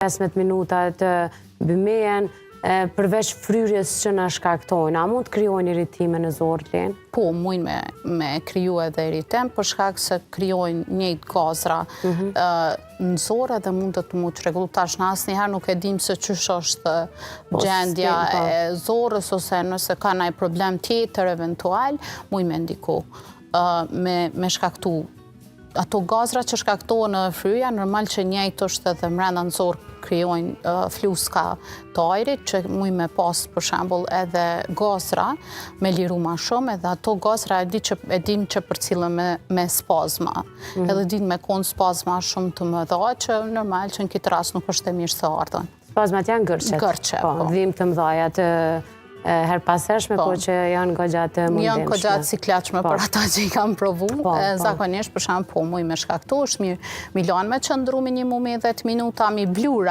15 minuta të bëmejen, përveç fryrjes që na shkaktojnë, a mund të krijojnë iritime në zorë, Len? Po, mujnë me kriju edhe iritem, për shkak se krijojnë njëjtë gazra në zorë dhe mund të mu të rregullu. Tash në asnjëherë nuk e dim se çysh është gjendja e zorës, ose nëse ka ndonjë problem tjetër eventual, mujnë me ndiku me shkaktu. Ato gazra që shkaktohen në fryja, normal që njëjtë është edhe mrenda në zorë krijojnë fluska të ajrit, që mujnë me pas për shembull edhe gazra me liru ma shumë, edhe ato gazra e dim që përcillen me spazma. Edhe dim me konë spazma shumë të mëdha, që normal që në këtë rast nuk është e mirë se ardhen. Spazmat janë gërqet? Gërqe, po. Dhimbje të mëdha të her pashershme, po që janë goxhat mundimshme. Janë goxhat sikletshme për ata që i kanë provu. Zakonisht, për shembull, po mujnë me shkaktu, është mirë mi lanë me qëndru minimum 10 minuta, mi blura